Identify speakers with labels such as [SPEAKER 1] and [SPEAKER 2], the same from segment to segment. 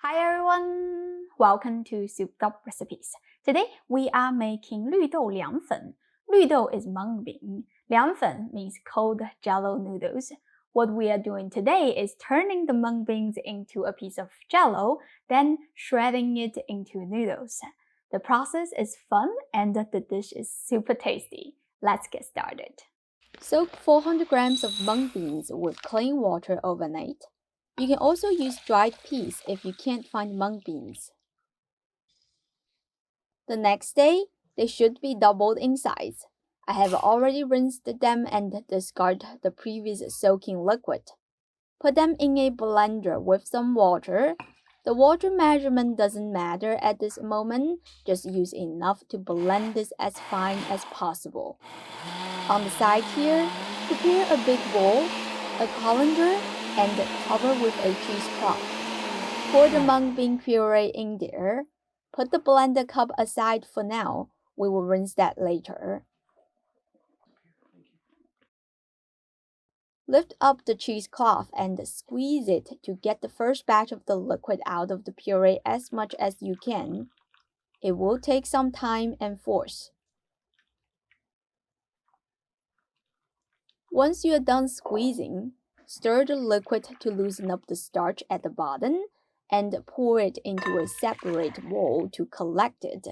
[SPEAKER 1] Hi everyone! Welcome to Soup Top Recipes. Today we are making 绿豆凉粉. 绿豆 is mung bean. 凉粉 means cold jello noodles. What we are doing today is turning the mung beans into a piece of jello, then shredding it into noodles. The process is fun and the dish is super tasty. Let's get started.
[SPEAKER 2] Soak 400 grams of mung beans with clean water overnight. You can also use dried peas if you can't find mung beans. The next day, they should be doubled in size. I have already rinsed them and discarded the previous soaking liquid. Put them in a blender with some water. The water measurement doesn't matter at this moment, just use enough to blend this as fine as possible. On the side here, prepare a big bowl, a colander, and cover with a cheesecloth. Pour the mung bean puree in there. Put the blender cup aside for now. We will rinse that later. Lift up the cheesecloth and squeeze it to get the first batch of the liquid out of the puree as much as you can. It will take some time and force. Once you are done squeezing, stir the liquid to loosen up the starch at the bottom and pour it into a separate bowl to collect it.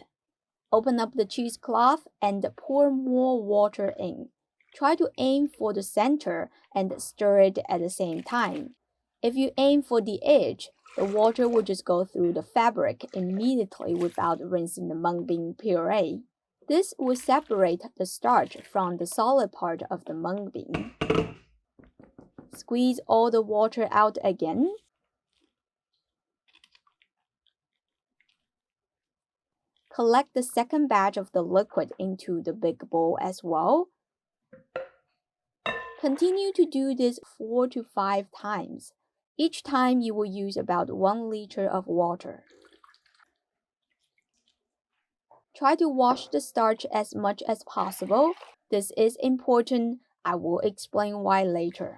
[SPEAKER 2] Open up the cheesecloth and pour more water in. Try to aim for the center and stir it at the same time. If you aim for the edge, the water will just go through the fabric immediately without rinsing the mung bean puree. This will separate the starch from the solid part of the mung bean. Squeeze all the water out again. Collect the second batch of the liquid into the big bowl as well. Continue to do this 4 to 5 times. Each time you will use about 1 liter of water. Try to wash the starch as much as possible. This is important. I will explain why later.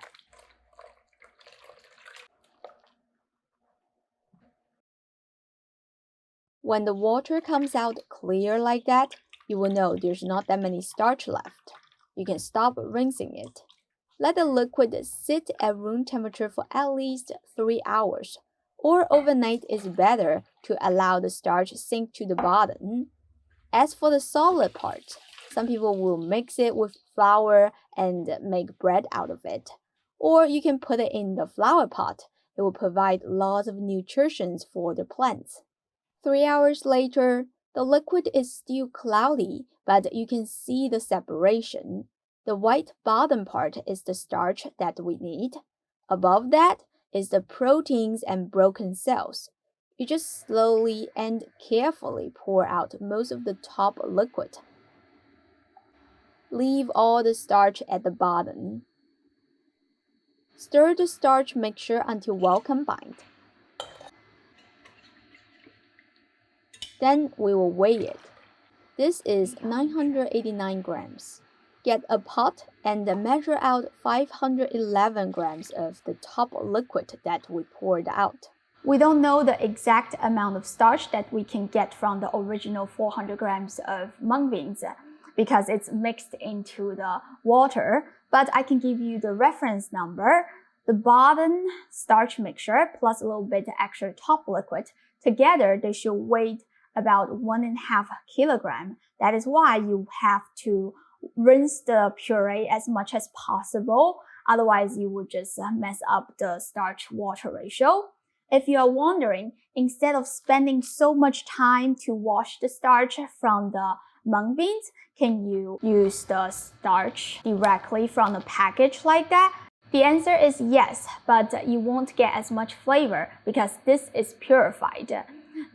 [SPEAKER 2] When the water comes out clear like that, you will know there's not that many starch left. You can stop rinsing it. Let the liquid sit at room temperature for at least 3 hours, or overnight is better to allow the starch sink to the bottom. As for the solid part, some people will mix it with flour and make bread out of it. Or you can put it in the flower pot. It will provide lots of nutrition for the plants. 3 hours later, the liquid is still cloudy, but you can see the separation. The white bottom part is the starch that we need. Above that is the proteins and broken cells. You just slowly and carefully pour out most of the top liquid. Leave all the starch at the bottom. Stir the starch mixture until well combined. Then we will weigh it. This is 989 grams. Get a pot and measure out 511 grams of the top liquid that we poured out.
[SPEAKER 1] We don't know the exact amount of starch that we can get from the original 400 grams of mung beans because it's mixed into the water, but I can give you the reference number. The bottom starch mixture plus a little bit extra top liquid, together they should weigh about 1.5 kilograms. That is why you have to rinse the puree as much as possible. Otherwise, you would just mess up the starch-water ratio. If you are wondering, instead of spending so much time to wash the starch from the mung beans, can you use the starch directly from the package like that? The answer is yes, but you won't get as much flavor because this is purified.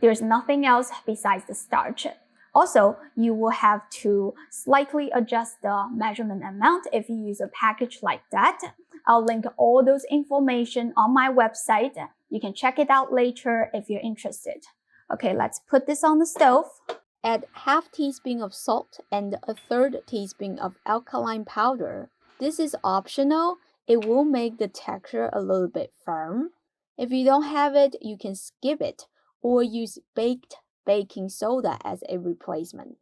[SPEAKER 1] There's nothing else besides the starch. Also, you will have to slightly adjust the measurement amount if you use a package like that. I'll link all those information on my website. You can check it out later if you're interested. Okay, let's put this on the stove.
[SPEAKER 2] Add half teaspoon of salt and a third teaspoon of alkaline powder. This is optional. It will make the texture a little bit firm. If you don't have it, you can skip it or use baked baking soda as a replacement.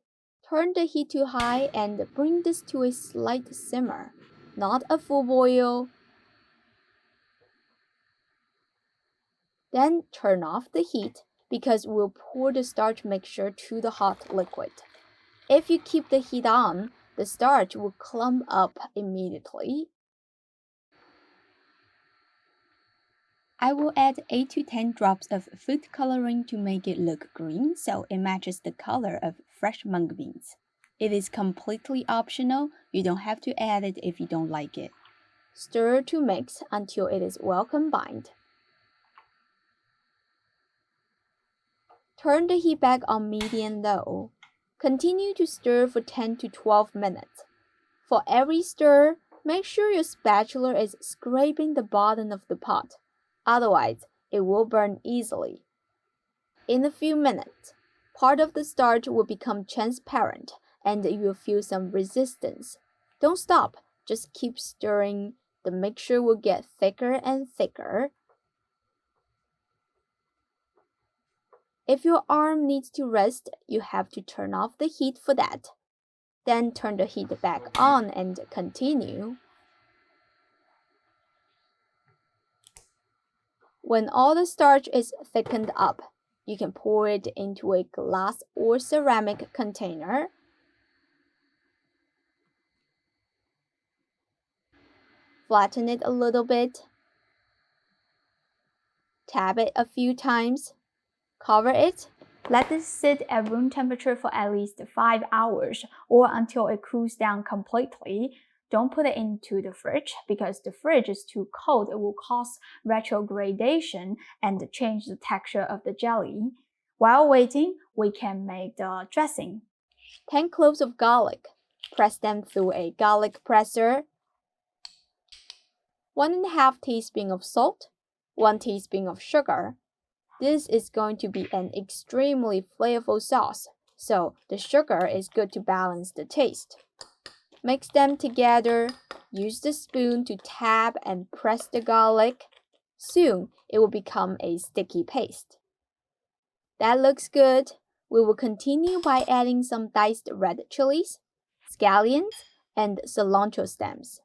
[SPEAKER 2] Turn the heat to high and bring this to a slight simmer, not a full boil. Then turn off the heat because we'll pour the starch mixture to the hot liquid. If you keep the heat on, the starch will clump up immediately. I will add 8 to 10 drops of food coloring to make it look green so it matches the color of fresh mung beans. It is completely optional, you don't have to add it if you don't like it. Stir to mix until it is well combined. Turn the heat back on medium-low. Continue to stir for 10 to 12 minutes. For every stir, make sure your spatula is scraping the bottom of the pot. Otherwise, it will burn easily. In a few minutes, part of the starch will become transparent and you will feel some resistance. Don't stop, just keep stirring. The mixture will get thicker and thicker. If your arm needs to rest, you have to turn off the heat for that. Then turn the heat back on and continue. When all the starch is thickened up, you can pour it into a glass or ceramic container. Flatten it a little bit. Tap it a few times. Cover it.
[SPEAKER 1] Let this sit at room temperature for at least 5 hours or until it cools down completely. Don't put it into the fridge because the fridge is too cold. It will cause retrogradation and change the texture of the jelly. While waiting, we can make the dressing.
[SPEAKER 2] 10 cloves of garlic. Press them through a garlic presser. 1.5 teaspoons of salt. 1 teaspoon of sugar. This is going to be an extremely flavorful sauce, so the sugar is good to balance the taste. Mix them together. Use the spoon to tap and press the garlic. Soon, it will become a sticky paste. That looks good. We will continue by adding some diced red chilies, scallions, and cilantro stems.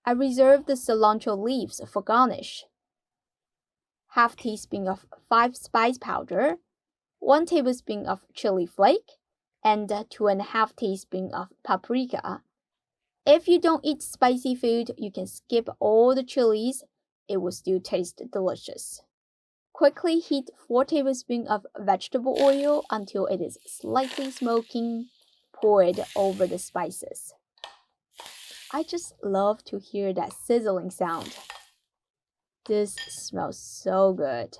[SPEAKER 2] I reserve the cilantro leaves for garnish. 1/2 teaspoon of 5 spice powder, 1 tablespoon of chili flake, and 2.5 teaspoons of paprika. If you don't eat spicy food, you can skip all the chilies. It will still taste delicious. Quickly heat 4 tablespoons of vegetable oil until it is slightly smoking. Pour it over the spices. I just love to hear that sizzling sound. This smells so good.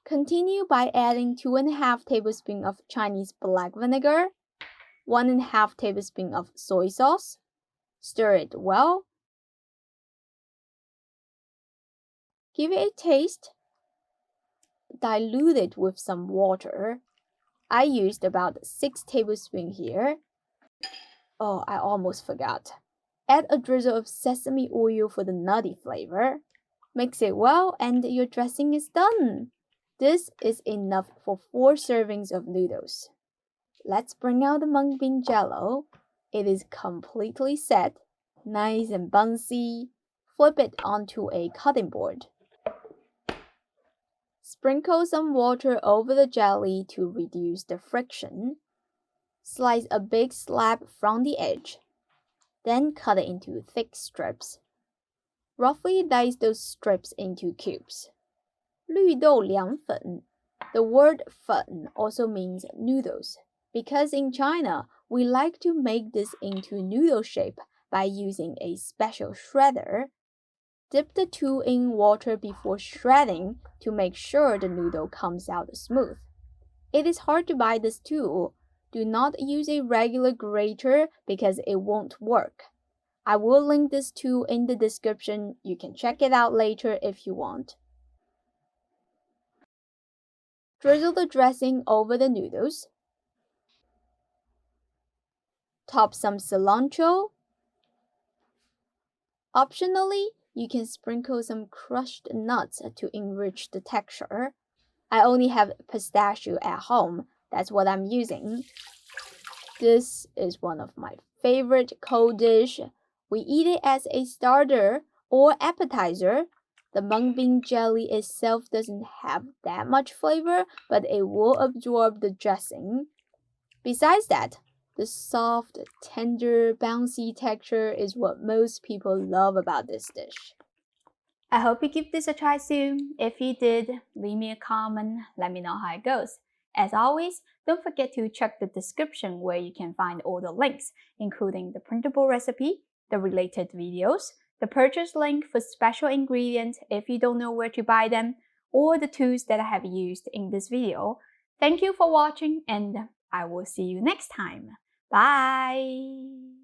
[SPEAKER 2] Continue by adding 2.5 tablespoons of Chinese black vinegar, 1.5 tablespoons of soy sauce. Stir it well. Give it a taste. Dilute it with some water. I used about 6 tablespoons here. Oh, I almost forgot. Add a drizzle of sesame oil for the nutty flavor. Mix it well and your dressing is done. This is enough for 4 servings of noodles. Let's bring out the mung bean jello. It is completely set, nice and bouncy. Flip it onto a cutting board. Sprinkle some water over the jelly to reduce the friction. Slice a big slab from the edge. Then cut it into thick strips. Roughly dice those strips into cubes. 绿豆凉粉. The word 粉 also means noodles, because in China, we like to make this into noodle shape by using a special shredder. Dip the tool in water before shredding to make sure the noodle comes out smooth. It is hard to buy this tool. Do not use a regular grater because it won't work. I will link this tool in the description. You can check it out later if you want. Drizzle the dressing over the noodles. Top some cilantro. Optionally, You can sprinkle some crushed nuts to enrich the texture. I only have pistachio at home. That's what I'm using. This is one of my favorite cold dish. We eat it as a starter or appetizer. The mung bean jelly itself doesn't have that much flavor, but it will absorb the dressing. Besides that, the soft, tender, bouncy texture is what most people love about this dish.
[SPEAKER 1] I hope you give this a try soon. If you did, leave me a comment, let me know how it goes. As always, don't forget to check the description where you can find all the links, including the printable recipe, the related videos, the purchase link for special ingredients if you don't know where to buy them, or the tools that I have used in this video. Thank you for watching, and I will see you next time. Bye!